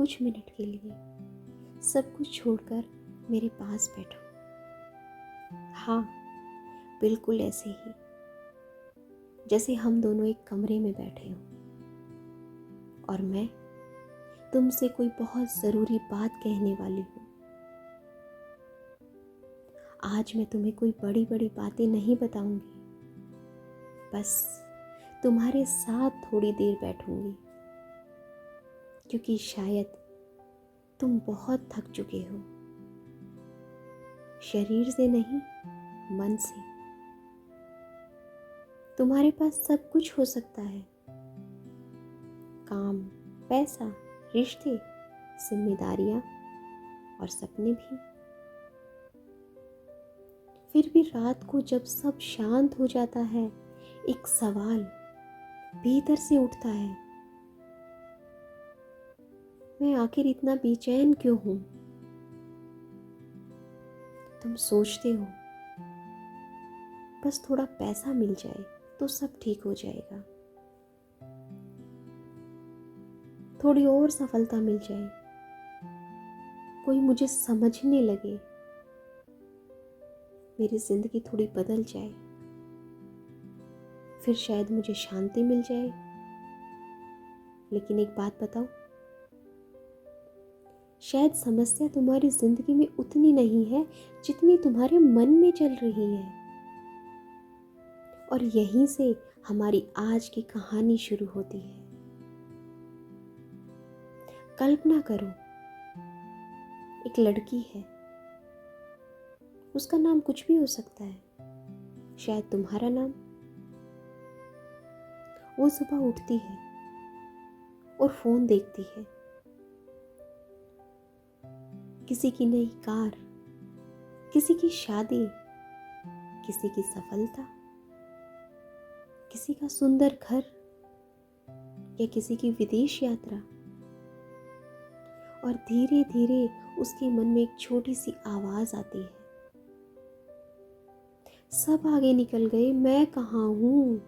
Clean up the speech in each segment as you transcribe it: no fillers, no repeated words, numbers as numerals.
कुछ मिनट के लिए सब कुछ छोड़कर मेरे पास बैठो। हाँ, बिल्कुल ऐसे ही जैसे हम दोनों एक कमरे में बैठे हों और मैं तुमसे कोई बहुत ज़रूरी बात कहने वाली हूँ। आज मैं तुम्हें कोई बड़ी बड़ी बातें नहीं बताऊंगी, बस तुम्हारे साथ थोड़ी देर बैठूंगी, क्योंकि शायद तुम बहुत थक चुके हो, शरीर से नहीं, मन से। तुम्हारे पास सब कुछ हो सकता है, काम, पैसा, रिश्ते, जिम्मेदारियां और सपने भी। फिर भी रात को जब सब शांत हो जाता है, एक सवाल भीतर से उठता है, मैं आखिर इतना बेचैन क्यों हूं? तुम सोचते हो बस थोड़ा पैसा मिल जाए तो सब ठीक हो जाएगा, थोड़ी और सफलता मिल जाए, कोई मुझे समझने लगे, मेरी जिंदगी थोड़ी बदल जाए, फिर शायद मुझे शांति मिल जाए। लेकिन एक बात बताओ, शायद समस्या तुम्हारी जिंदगी में उतनी नहीं है जितनी तुम्हारे मन में चल रही है। और यहीं से हमारी आज की कहानी शुरू होती है। कल्पना करो, एक लड़की है, उसका नाम कुछ भी हो सकता है, शायद तुम्हारा नाम। वो सुबह उठती है और फोन देखती है, किसी की नई कार, किसी की शादी, किसी की सफलता, किसी का सुंदर घर या किसी की विदेश यात्रा। और धीरे धीरे उसके मन में एक छोटी सी आवाज आती है, सब आगे निकल गए, मैं कहाँ हूं?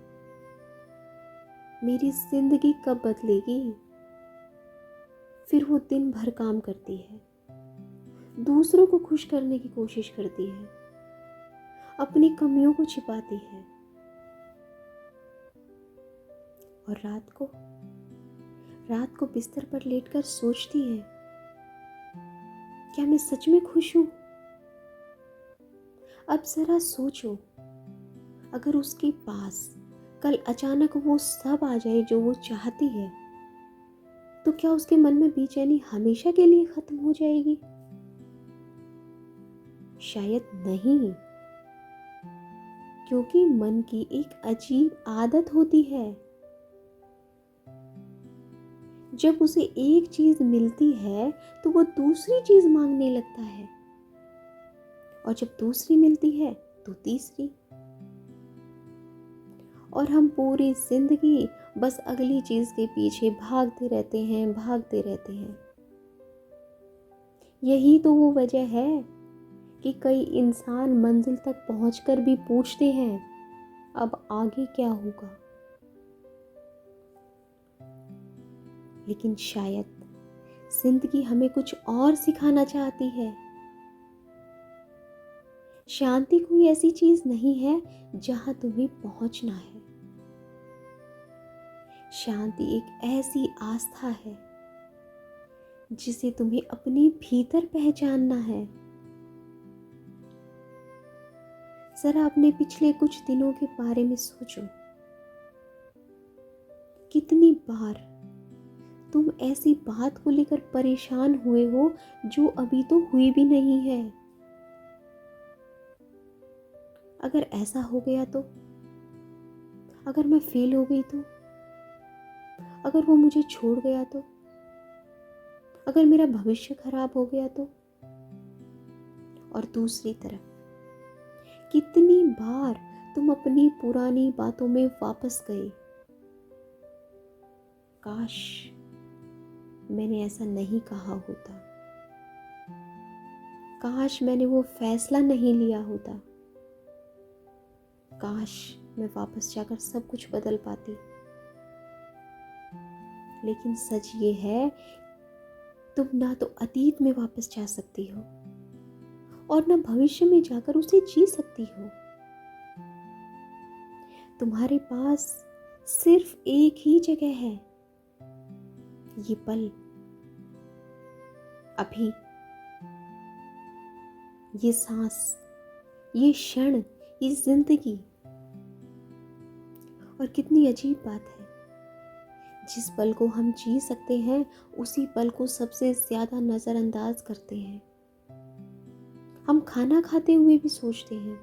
मेरी जिंदगी कब बदलेगी? फिर वो दिन भर काम करती है, दूसरों को खुश करने की कोशिश करती है, अपनी कमियों को छिपाती है, और रात को बिस्तर पर लेटकर सोचती है, क्या मैं सच में खुश हूं? अब जरा सोचो, अगर उसके पास कल अचानक वो सब आ जाए जो वो चाहती है, तो क्या उसके मन में बेचैनी हमेशा के लिए खत्म हो जाएगी? शायद नहीं, क्योंकि मन की एक अजीब आदत होती है, जब उसे एक चीज मिलती है तो वो दूसरी चीज मांगने लगता है, और जब दूसरी मिलती है तो तीसरी, और हम पूरी जिंदगी बस अगली चीज के पीछे भागते रहते हैं। यही तो वो वजह है कि कई इंसान मंजिल तक पहुंचकर भी पूछते हैं, अब आगे क्या होगा? लेकिन शायद जिंदगी हमें कुछ और सिखाना चाहती है। शांति कोई ऐसी चीज नहीं है जहां तुम्हें पहुंचना है। शांति एक ऐसी आस्था है जिसे तुम्हें अपने भीतर पहचानना है। जरा अपने पिछले कुछ दिनों के बारे में सोचो, कितनी बार तुम ऐसी बात को लेकर परेशान हुए हो जो अभी तो हुई भी नहीं है। अगर ऐसा हो गया तो, अगर मैं फेल हो गई तो, अगर वो मुझे छोड़ गया तो, अगर मेरा भविष्य खराब हो गया तो। और दूसरी तरफ कितनी बार तुम अपनी पुरानी बातों में वापस गए, काश मैंने ऐसा नहीं कहा होता, काश मैंने वो फैसला नहीं लिया होता, काश मैं वापस जाकर सब कुछ बदल पाती। लेकिन सच ये है, तुम ना तो अतीत में वापस जा सकती हो और ना भविष्य में जाकर उसे जी सकती हो। तुम्हारे पास सिर्फ एक ही जगह है, ये पल, अभी, ये सांस, ये क्षण, ये जिंदगी। और कितनी अजीब बात है, जिस पल को हम जी सकते हैं उसी पल को सबसे ज्यादा नजरअंदाज करते हैं। हम खाना खाते हुए भी सोचते हैं,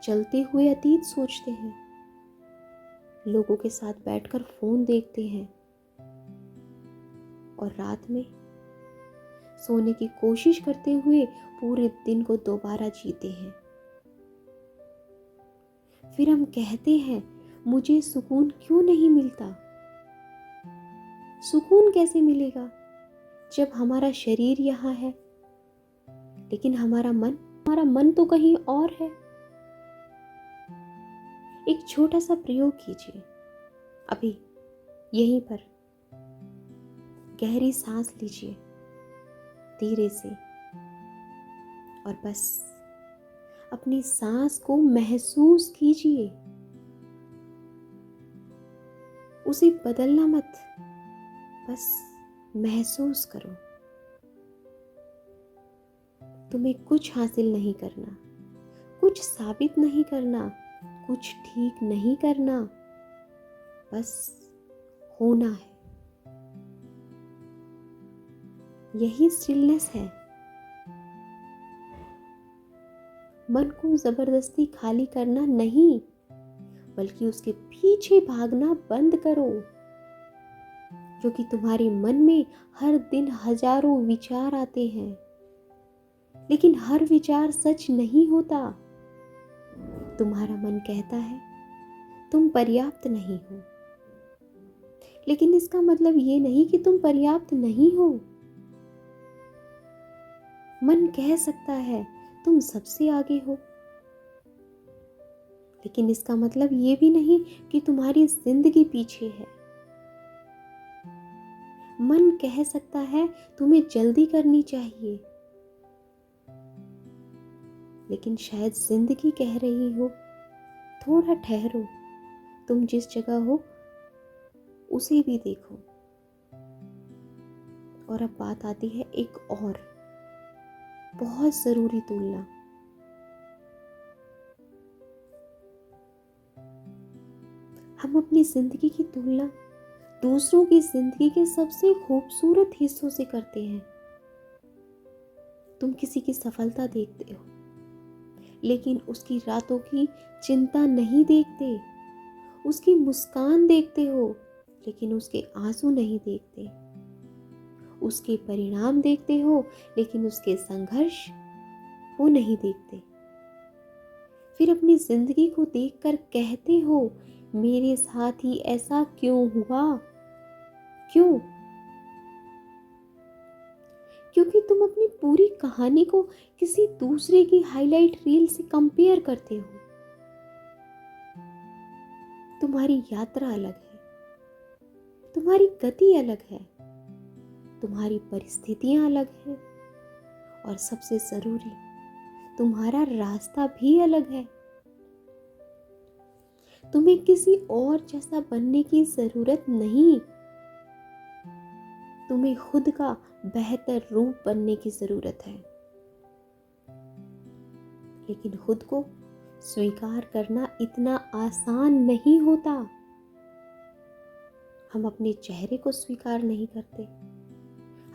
चलते हुए अतीत सोचते हैं, लोगों के साथ बैठकर फोन देखते हैं और रात में सोने की कोशिश करते हुए पूरे दिन को दोबारा जीते हैं। फिर हम कहते हैं, मुझे सुकून क्यों नहीं मिलता? सुकून कैसे मिलेगा जब हमारा शरीर यहाँ है लेकिन हमारा मन तो कहीं और है। एक छोटा सा प्रयोग कीजिए, अभी यहीं पर गहरी सांस लीजिए धीरे से और बस अपनी सांस को महसूस कीजिए, उसे बदलना मत, बस महसूस करो। तुम्हें कुछ हासिल नहीं करना, कुछ साबित नहीं करना, कुछ ठीक नहीं करना, बस होना है। यही स्टिलनेस है। मन को जबरदस्ती खाली करना नहीं, बल्कि उसके पीछे भागना बंद करो, क्योंकि तुम्हारे मन में हर दिन हजारों विचार आते हैं, लेकिन हर विचार सच नहीं होता। तुम्हारा मन कहता है तुम पर्याप्त नहीं हो, लेकिन इसका मतलब ये नहीं कि तुम पर्याप्त नहीं हो। मन कह सकता है तुम सबसे आगे हो, लेकिन इसका मतलब ये भी नहीं कि तुम्हारी जिंदगी पीछे है। मन कह सकता है तुम्हें जल्दी करनी चाहिए, लेकिन शायद जिंदगी कह रही हो थोड़ा ठहरो, तुम जिस जगह हो उसे भी देखो। और अब बात आती है एक और बहुत जरूरी तुलना। हम अपनी जिंदगी की तुलना दूसरों की जिंदगी के सबसे खूबसूरत हिस्सों से करते हैं। तुम किसी की सफलता देखते हो, लेकिन उसकी रातों की चिंता नहीं देखते। उसकी मुस्कान देखते हो, लेकिन उसके आंसू नहीं देखते। उसके परिणाम देखते हो, लेकिन उसके संघर्ष वो नहीं देखते। फिर अपनी जिंदगी को देखकर कहते हो, मेरे साथ ही ऐसा क्यों हुआ? क्यों? क्योंकि तुम अपनी पूरी कहानी को किसी दूसरे की हाईलाइट रील से कंपेयर करते हो। तुम्हारी यात्रा अलग है, तुम्हारी गति अलग है, तुम्हारी परिस्थितियां अलग हैं, और सबसे जरूरी तुम्हारा रास्ता भी अलग है। तुम्हें किसी और जैसा बनने की जरूरत नहीं, तुम्हें खुद का बेहतर रूप बनने की जरूरत है। लेकिन खुद को स्वीकार करना इतना आसान नहीं होता। हम अपने चेहरे को स्वीकार नहीं करते,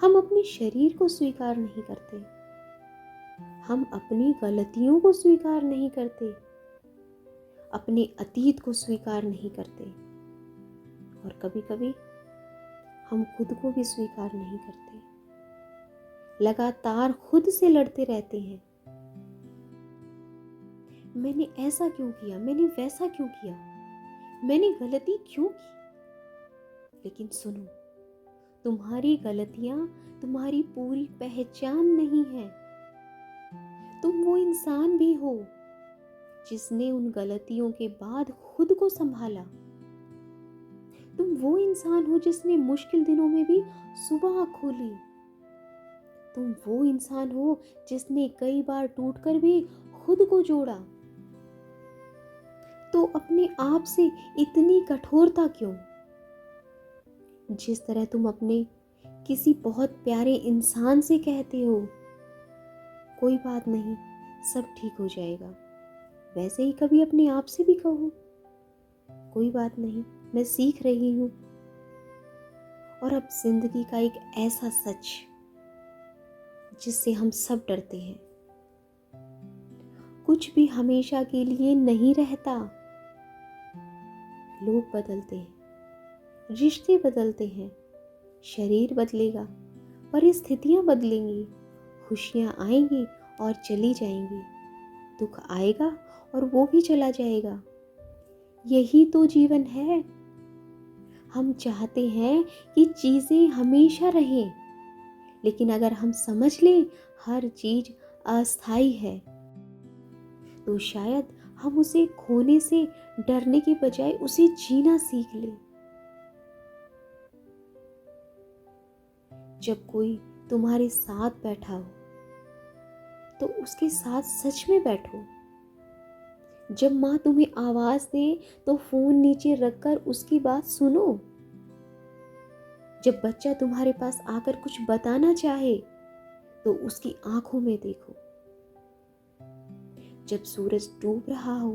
हम अपने शरीर को स्वीकार नहीं करते, हम अपनी गलतियों को स्वीकार नहीं करते, अपने अतीत को स्वीकार नहीं करते, और कभी कभी हम खुद को भी स्वीकार नहीं करते। लगातार खुद से लड़ते रहते हैं, मैंने ऐसा क्यों किया, मैंने वैसा क्यों किया, मैंने गलती क्यों की। लेकिन सुनो, तुम्हारी गलतियां तुम्हारी पूरी पहचान नहीं है। तुम वो इंसान भी हो जिसने उन गलतियों के बाद खुद को संभाला। तुम वो इंसान हो जिसने मुश्किल दिनों में भी सुबह खोली, तुम वो इंसान हो जिसने कई बार टूटकर भी खुद को जोड़ा, तो अपने आप से इतनी कठोरता क्यों? जिस तरह तुम अपने किसी बहुत प्यारे इंसान से कहते हो, कोई बात नहीं, सब ठीक हो जाएगा, वैसे ही कभी अपने आप से भी कहो, कोई बात नहीं, मैं सीख रही हूँ। और अब जिंदगी का एक ऐसा सच जिससे हम सब डरते हैं, कुछ भी हमेशा के लिए नहीं रहता। लोग बदलते हैं, रिश्ते बदलते हैं, शरीर बदलेगा, परिस्थितियां बदलेंगी, खुशियां आएंगी और चली जाएंगी, दुख आएगा और वो भी चला जाएगा। यही तो जीवन है। हम चाहते हैं कि चीजें हमेशा रहें, लेकिन अगर हम समझ लें हर चीज अस्थायी है, तो शायद हम उसे खोने से डरने के बजाय उसे जीना सीख लें। जब कोई तुम्हारे साथ बैठा हो, तो उसके साथ सच में बैठो। जब माँ तुम्हें आवाज दे, तो फोन नीचे रखकर उसकी बात सुनो। जब बच्चा तुम्हारे पास आकर कुछ बताना चाहे, तो उसकी आंखों में देखो। जब सूरज डूब रहा हो,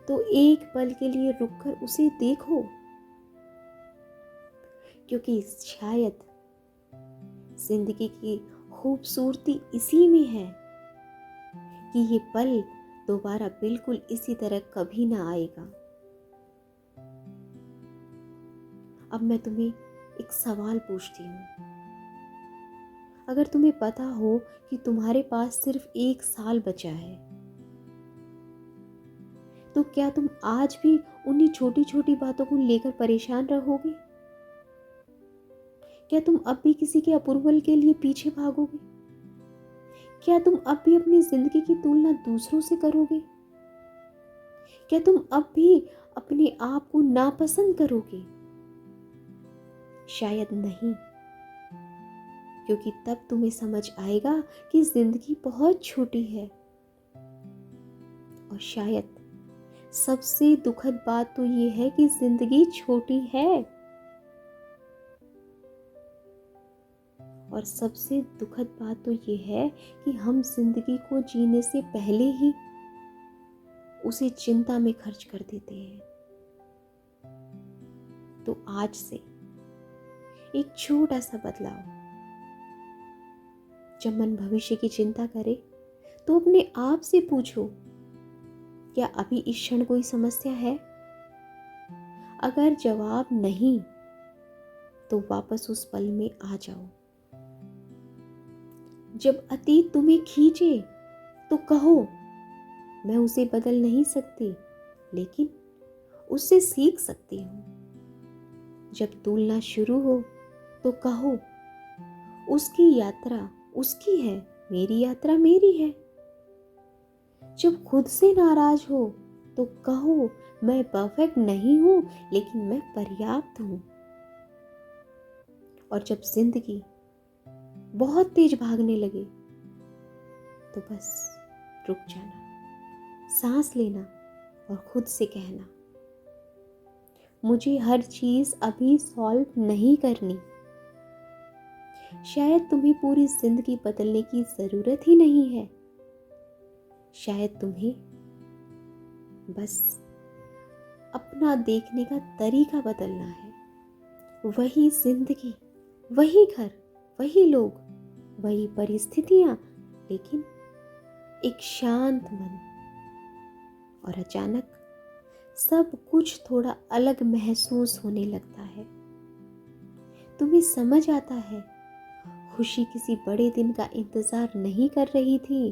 तो एक पल के लिए रुककर उसे देखो, क्योंकि शायद जिंदगी की खूबसूरती इसी में है कि ये पल दोबारा बिल्कुल इसी तरह कभी ना आएगा। अब मैं तुम्हें एक सवाल पूछती हूँ। अगर तुम्हें पता हो कि तुम्हारे पास सिर्फ 1 साल बचा है, तो क्या तुम आज भी उन्हीं छोटी छोटी बातों को लेकर परेशान रहोगे? क्या तुम अब भी किसी के अप्रूवल के लिए पीछे भागोगे? क्या तुम अब भी अपनी जिंदगी की तुलना दूसरों से करोगे? क्या तुम अब भी अपने आप को नापसंद करोगे? शायद नहीं, क्योंकि तब तुम्हें समझ आएगा कि जिंदगी बहुत छोटी है। और शायद सबसे दुखद बात तो ये है कि जिंदगी छोटी है। और सबसे दुखद बात तो ये है कि हम जिंदगी को जीने से पहले ही उसे चिंता में खर्च कर देते हैं। तो आज से एक छोटा सा बदलाव। जब मन भविष्य की चिंता करे, तो अपने आप से पूछो, क्या अभी इस क्षण कोई समस्या है? अगर जवाब नहीं, तो वापस उस पल में आ जाओ। जब अतीत तुम्हें खींचे, तो कहो, मैं उसे बदल नहीं सकती, लेकिन उससे सीख सकती हूँ। जब तुलना शुरू हो, तो कहो, उसकी यात्रा उसकी है, मेरी यात्रा मेरी है। जब खुद से नाराज हो, तो कहो, मैं परफेक्ट नहीं हूं, लेकिन मैं पर्याप्त हूं। और जब जिंदगी बहुत तेज भागने लगे, तो बस रुक जाना, सांस लेना और खुद से कहना, मुझे हर चीज अभी सॉल्व नहीं करनी। शायद तुम्हें पूरी जिंदगी बदलने की जरूरत ही नहीं है। शायद तुम्हें बस अपना देखने का तरीका बदलना है। वही जिंदगी, वही घर, वही लोग, वही परिस्थितियां, लेकिन एक शांत मन। और अचानक सब कुछ थोड़ा अलग महसूस होने लगता है। तुम्हें समझ आता है, खुशी किसी बड़े दिन का इंतजार नहीं कर रही थी,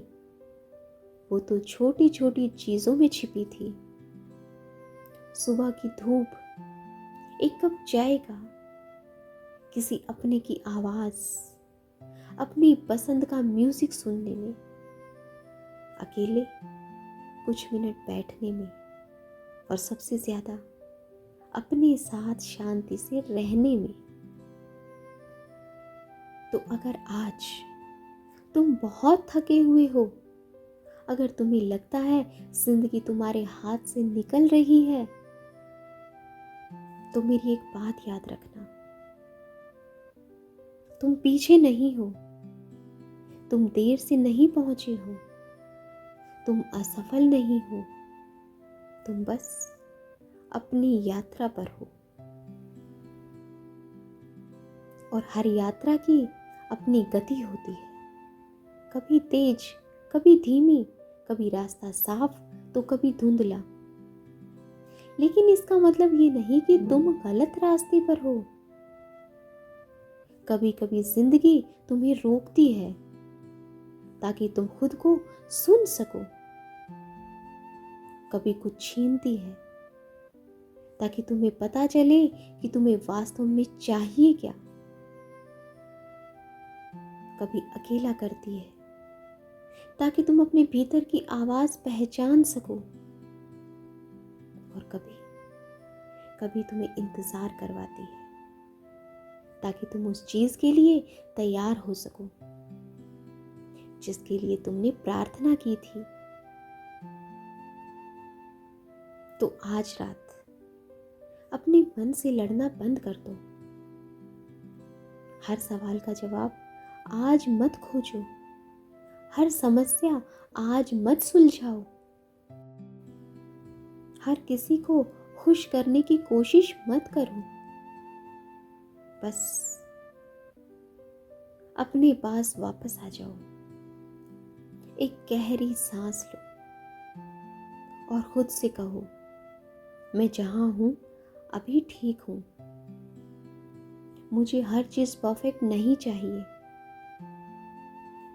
वो तो छोटी छोटी चीजों में छिपी थी। सुबह की धूप, एक कप चाय का, किसी अपने की आवाज, अपनी पसंद का म्यूजिक सुनने में, अकेले कुछ मिनट बैठने में, और सबसे ज्यादा अपने साथ शांति से रहने में। तो अगर आज तुम बहुत थके हुए हो, अगर तुम्हें लगता है जिंदगी तुम्हारे हाथ से निकल रही है, तो मेरी एक बात याद रखना, तुम पीछे नहीं हो, तुम देर से नहीं पहुंचे हो, तुम असफल नहीं हो, तुम बस अपनी यात्रा पर हो। और हर यात्रा की अपनी गति होती है, कभी तेज, कभी धीमी, कभी रास्ता साफ तो कभी धुंधला। लेकिन इसका मतलब ये नहीं कि तुम गलत रास्ते पर हो। कभी कभी जिंदगी तुम्हें रोकती है ताकि तुम खुद को सुन सको, कभी कुछ छीनती है ताकि तुम्हें पता चले कि तुम्हें वास्तव में चाहिए क्या, कभी अकेला करती है ताकि तुम अपने भीतर की आवाज पहचान सको, और कभी कभी तुम्हें इंतजार करवाती है ताकि तुम उस चीज के लिए तैयार हो सको जिसके लिए तुमने प्रार्थना की थी। तो आज रात अपने मन से लड़ना बंद कर दो। हर सवाल का जवाब आज मत खोजो, हर समस्या आज मत सुलझाओ, हर किसी को खुश करने की कोशिश मत करो। बस अपने पास वापस आ जाओ, एक गहरी सांस लो और खुद से कहो, मैं जहां हूं अभी ठीक हूं, मुझे हर चीज परफेक्ट नहीं चाहिए,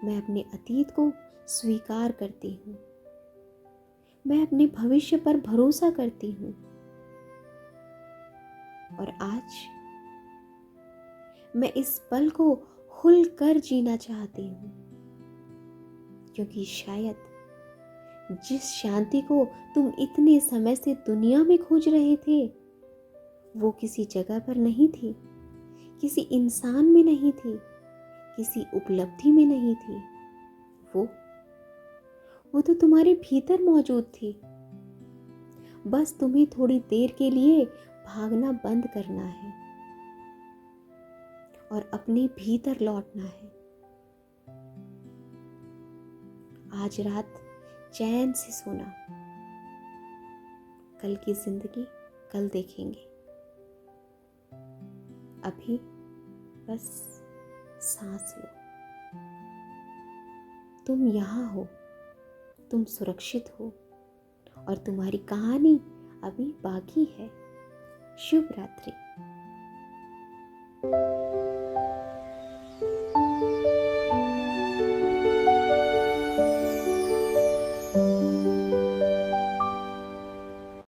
मैं अपने अतीत को स्वीकार करती हूँ, मैं अपने भविष्य पर भरोसा करती हूँ। और आज मैं इस पल को खुलकर जीना चाहती हूँ, क्योंकि शायद जिस शांति को तुम इतने समय से दुनिया में खोज रहे थे, वो किसी जगह पर नहीं थी, किसी इंसान में नहीं थी, किसी उपलब्धि में नहीं थी। वो तो तुम्हारे भीतर मौजूद थी। बस तुम्हें थोड़ी देर के लिए भागना बंद करना है और अपने भीतर लौटना है। आज रात चैन से सोना, कल की जिंदगी कल देखेंगे। अभी बस सांस लो। तुम यहाँ हो, तुम सुरक्षित हो और तुम्हारी कहानी अभी बाकी है। शुभ रात्रि।